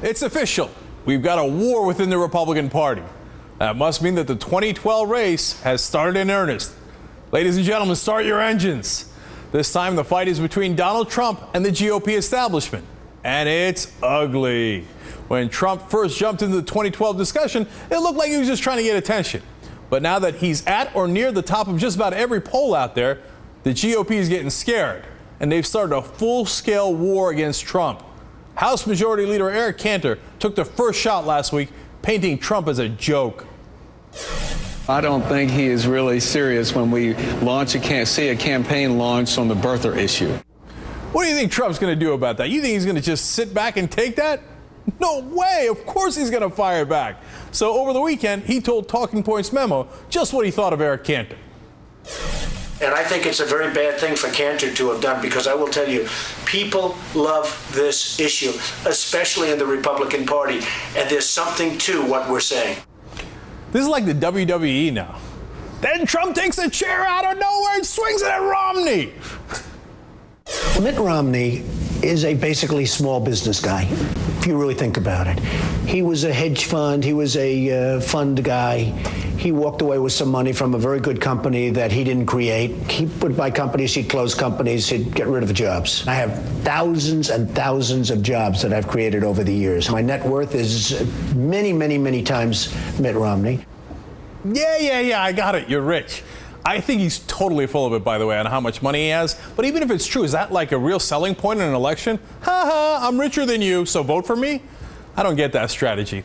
It's official. We've got a war within the Republican Party. That must mean that the 2012 race has started in earnest. Ladies and gentlemen, start your engines. This time the fight is between Donald Trump and the GOP establishment. And it's ugly. When Trump first jumped into the 2012 discussion, it looked like he was just trying to get attention. But now that he's at or near the top of just about every poll out there, the GOP is getting scared. And they've started a full-scale war against Trump. House Majority Leader Eric Cantor took the first shot last week, painting Trump as a joke. I don't think he is really serious when we see a campaign launched on the birther issue. What do you think Trump's going to do about that? You think he's going to just sit back and take that? No way. Of course he's going to fire back. So over the weekend, he told Talking Points Memo just what he thought of Eric Cantor. And I think it's a very bad thing for Cantor to have done, because I will tell you, people love this issue, especially in the Republican Party. And there's something to what we're saying. This is like the WWE now. Then Trump takes a chair out of nowhere and swings it at Romney. Mitt Romney is a basically small business guy, if you really think about it. He was a hedge fund. He was a fund guy. He walked away with some money from a very good company that he didn't create. He would buy companies, he'd close companies, he'd get rid of jobs. I have thousands and thousands of jobs that I've created over the years. My net worth is many, many, many times Mitt Romney. Yeah, I got it. You're rich. I think he's totally full of it, by the way, on how much money he has. But even if it's true, is that like a real selling point in an election? I'm richer than you, so vote for me? I don't get that strategy.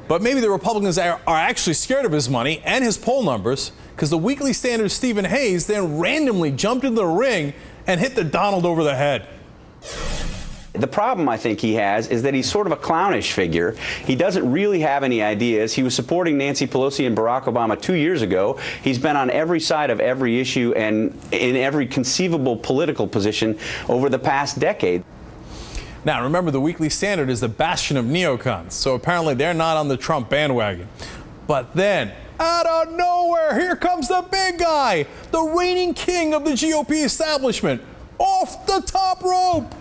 But maybe the Republicans are actually scared of his money and his poll numbers, because the Weekly Standard's Stephen Hayes then randomly jumped into the ring and hit the Donald over the head. The problem I think he has is that he's sort of a clownish figure. He doesn't really have any ideas. He was supporting Nancy Pelosi and Barack Obama 2 years ago. He's been on every side of every issue and in every conceivable political position over the past decade. Now, remember, the Weekly Standard is the bastion of neocons, so apparently they're not on the Trump bandwagon. But then, out of nowhere, here comes the big guy, the reigning king of the GOP establishment, off the top rope.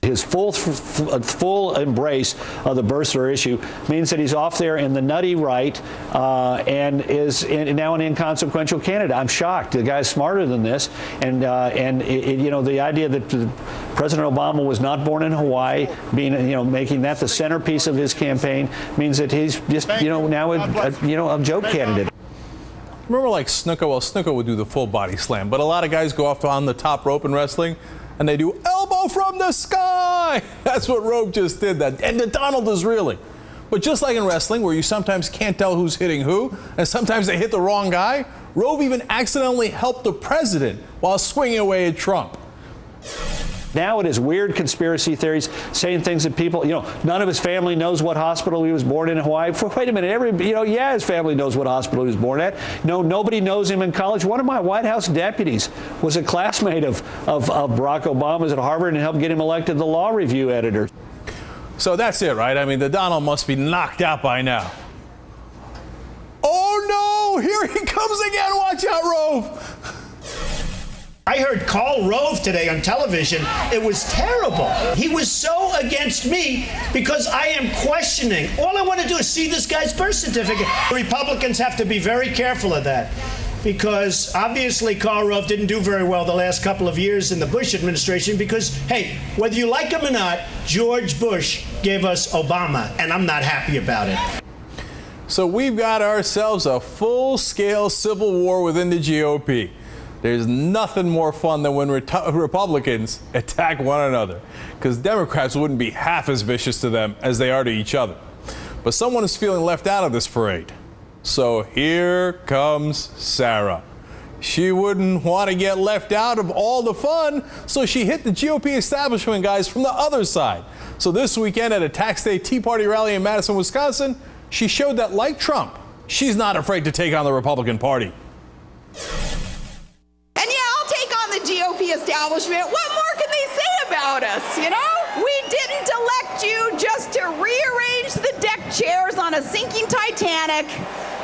His full embrace of the birther issue means that he's off there in the nutty right and is now an inconsequential candidate. I'm shocked. The guy's smarter than this, and the idea that President Obama was not born in Hawaii, making that the centerpiece of his campaign, means that he's just now a joke candidate. Remember, like Snuka? Well, Snuka would do the full body slam, but a lot of guys go off on the top rope in wrestling, and they do elbow from the sky. That's what Rove just did, that, and the Donald is really. But just like in wrestling, where you sometimes can't tell who's hitting who, and sometimes they hit the wrong guy, Rove even accidentally helped the president while swinging away at Trump. Now it is weird conspiracy theories saying things that people, none of his family knows what hospital he was born in Hawaii. Wait a minute, his family knows what hospital he was born at. No, nobody knows him in college. One of my White House deputies was a classmate of Barack Obama's at Harvard and helped get him elected the law review editor. So that's it, right? I mean, the Donald must be knocked out by now. Oh no, here he comes again. Watch out, Rove. I heard Karl Rove today on television. It was terrible. He was so against me because I am questioning. All I want to do is see this guy's birth certificate. Republicans have to be very careful of that, because obviously Karl Rove didn't do very well the last couple of years in the Bush administration because, hey, whether you like him or not, George Bush gave us Obama, and I'm not happy about it. So we've got ourselves a full-scale civil war within the GOP. There's nothing more fun than when Republicans attack one another, because Democrats wouldn't be half as vicious to them as they are to each other. But someone is feeling left out of this parade. So here comes Sarah. She wouldn't want to get left out of all the fun, so she hit the GOP establishment guys from the other side. So this weekend at a Tax Day Tea Party rally in Madison, Wisconsin, she showed that, like Trump, she's not afraid to take on the Republican Party. GOP establishment. What more can they say about us, We didn't elect you just to rearrange the deck chairs on a sinking Titanic.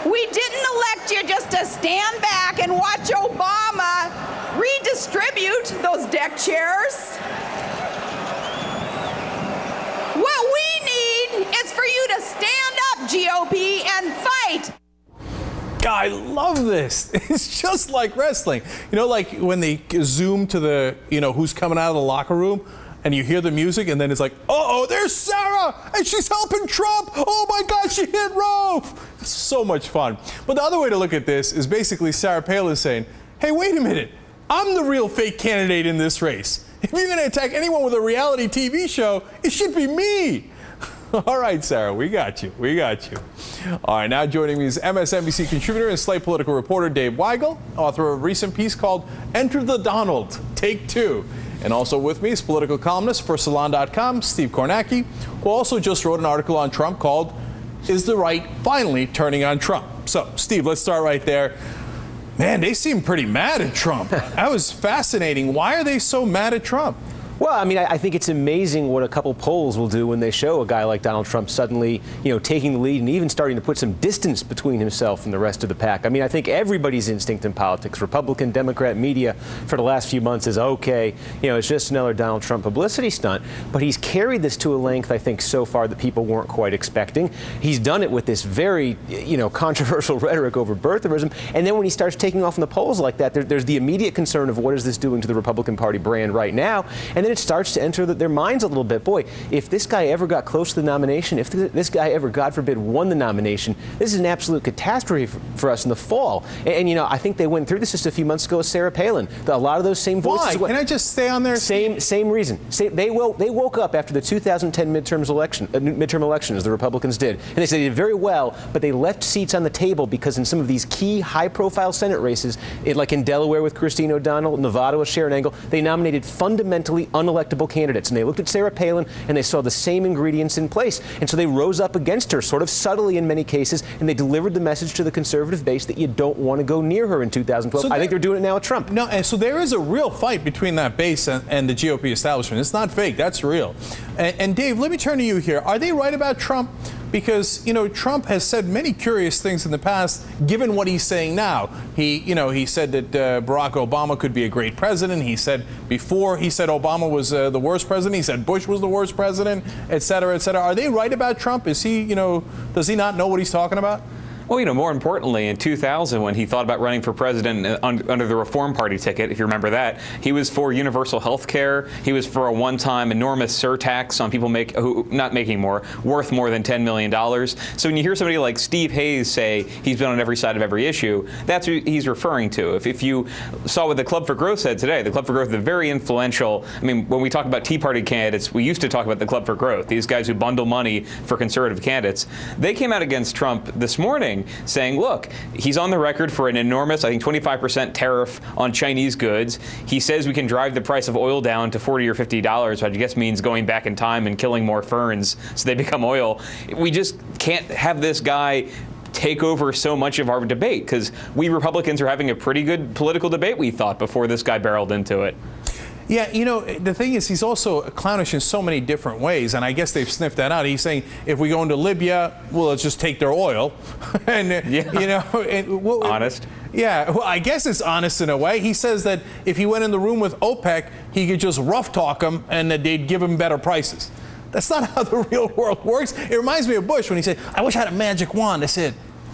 We didn't elect you just to stand back and watch Obama redistribute those deck chairs. What we I love this. It's just like wrestling. You know, like when they zoom to the, who's coming out of the locker room and you hear the music and then it's like, uh-oh, there's Sarah and she's helping Trump. Oh my God, she hit Rove. It's so much fun. But the other way to look at this is basically Sarah Palin saying, hey, wait a minute. I'm the real fake candidate in this race. If you're going to attack anyone with a reality TV show, it should be me. All right, Sarah, we got you. We got you. All right, now joining me is MSNBC contributor and Slate political reporter Dave Weigel, author of a recent piece called Enter the Donald, Take Two. And also with me is political columnist for Salon.com, Steve Kornacki, who also just wrote an article on Trump called Is the Right Finally Turning on Trump? So, Steve, let's start right there. Man, they seem pretty mad at Trump. That was fascinating. Why are they so mad at Trump? Well, I mean, I think it's amazing what a couple polls will do when they show a guy like Donald Trump suddenly, taking the lead and even starting to put some distance between himself and the rest of the pack. I mean, I think everybody's instinct in politics, Republican, Democrat, media, for the last few months is, okay, it's just another Donald Trump publicity stunt. But he's carried this to a length, I think, so far that people weren't quite expecting. He's done it with this very, controversial rhetoric over birtherism. And then when he starts taking off in the polls like that, there's the immediate concern of what is this doing to the Republican Party brand right now? And then it starts to enter their minds a little bit. Boy, if this guy ever got close to the nomination, if this guy ever, God forbid, won the nomination, this is an absolute catastrophe for us in the fall. And I think they went through this just a few months ago with Sarah Palin. A lot of those same voices. Why? Can I just stay on there? Same reason. They woke up after the 2010 midterm election, as the Republicans did, and they said they did very well, but they left seats on the table because in some of these key high-profile Senate races, like in Delaware with Christine O'Donnell, Nevada with Sharon Engel, they nominated fundamentally unelectable candidates. And they looked at Sarah Palin and they saw the same ingredients in place. And so they rose up against her, sort of subtly in many cases, and they delivered the message to the conservative base that you don't want to go near her in 2012. So I think they're doing it now with Trump. No, and so there is a real fight between that base and the GOP establishment. It's not fake. That's real. And Dave, let me turn to you here. Are they right about Trump? Because, Trump has said many curious things in the past, given what he's saying now. He said that Barack Obama could be a great president. He said Obama was the worst president. He said Bush was the worst president, et cetera, et cetera. Are they right about Trump? Is he, does he not know what he's talking about? Well, more importantly, in 2000, when he thought about running for president under the Reform Party ticket, if you remember that, he was for universal health care. He was for a one-time enormous surtax on people worth more than $10 million. So when you hear somebody like Steve Hayes say he's been on every side of every issue, that's what he's referring to. If you saw what the Club for Growth said today, the Club for Growth is very influential. I mean, when we talk about Tea Party candidates, we used to talk about the Club for Growth, these guys who bundle money for conservative candidates. They came out against Trump this morning saying, look, he's on the record for an enormous, I think 25% tariff on Chinese goods. He says we can drive the price of oil down to $40 or $50, which I guess means going back in time and killing more ferns so they become oil. We just can't have this guy take over so much of our debate, because we Republicans are having a pretty good political debate, we thought, before this guy barreled into it. Yeah, the thing is, he's also clownish in so many different ways, and I guess they've sniffed that out. He's saying, if we go into Libya, well, let's just take their oil. And, honest. Yeah, well, I guess it's honest in a way. He says that if he went in the room with OPEC, he could just rough talk them and that they'd give him better prices. That's not how the real world works. It reminds me of Bush when he said, I wish I had a magic wand that said,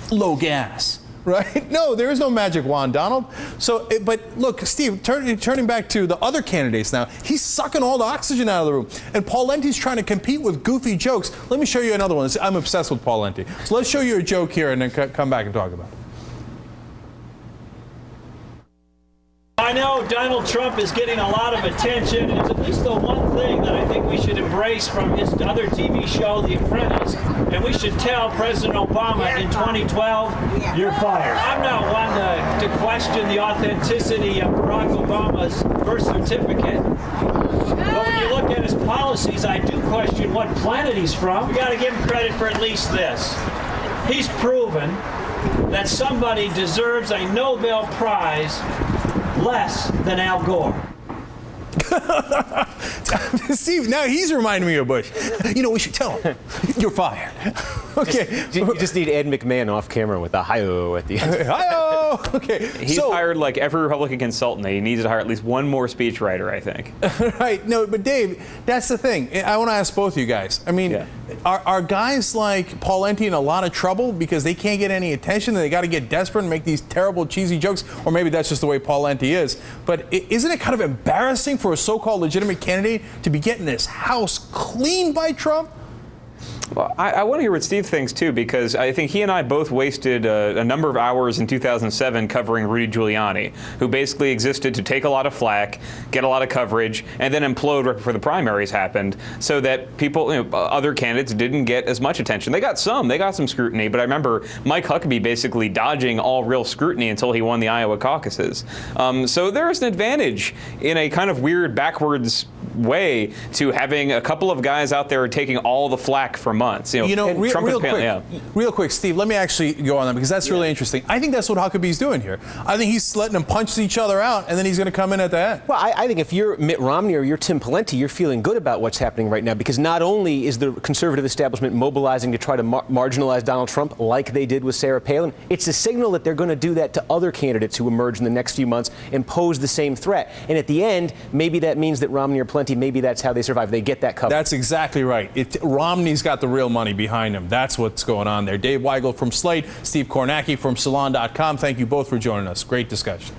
low gas. Right? No, there is no magic wand, Donald. So, but look, Steve, turning back to the other candidates now, he's sucking all the oxygen out of the room. And Pawlenty's trying to compete with goofy jokes. Let me show you another one. I'm obsessed with Pawlenty. So let's show you a joke here and then come back and talk about it. I know Donald Trump is getting a lot of attention. It's at least the one thing that I think we should embrace from his other TV show, The Apprentice. And we should tell President Obama in 2012, you're fired. I'm not one to question the authenticity of Barack Obama's birth certificate. But when you look at his policies, I do question what planet he's from. We got to give him credit for at least this. He's proven that somebody deserves a Nobel Prize less than Al Gore. Steve, now he's reminding me of Bush. We should tell him, you're fired. Okay. You just need Ed McMahon off camera with a hi-oh at the end. Hi-oh! Okay. He's hired like every Republican consultant. He needs to hire at least one more speechwriter, I think. Right. No, but Dave, that's the thing. I want to ask both of you guys. I mean, are guys like Pawlenty in a lot of trouble because they can't get any attention and they got to get desperate and make these terrible cheesy jokes? Or maybe that's just the way Pawlenty is. But isn't it kind of embarrassing for a so-called legitimate candidate to be getting this house cleaned by Trump? Well, I want to hear what Steve thinks, too, because I think he and I both wasted a number of hours in 2007 covering Rudy Giuliani, who basically existed to take a lot of flack, get a lot of coverage, and then implode right before the primaries happened, so that people, other candidates didn't get as much attention. They got some scrutiny, but I remember Mike Huckabee basically dodging all real scrutiny until he won the Iowa caucuses. So there is an advantage in a kind of weird backwards way to having a couple of guys out there taking all the flack for months. Real quick, Steve, let me actually go on that because that's really interesting. I think that's what Huckabee's doing here. I think he's letting them punch each other out, and then he's going to come in at the end. Well, I think if you're Mitt Romney or you're Tim Pawlenty, you're feeling good about what's happening right now because not only is the conservative establishment mobilizing to try to marginalize Donald Trump like they did with Sarah Palin, it's a signal that they're going to do that to other candidates who emerge in the next few months and pose the same threat. And at the end, maybe that means that Romney or Pawlenty, maybe that's how they survive. They get that cover. That's exactly right. Romney's got the real money behind him. That's what's going on there. Dave Weigel from Slate, Steve Kornacki from Salon.com. Thank you both for joining us. Great discussion.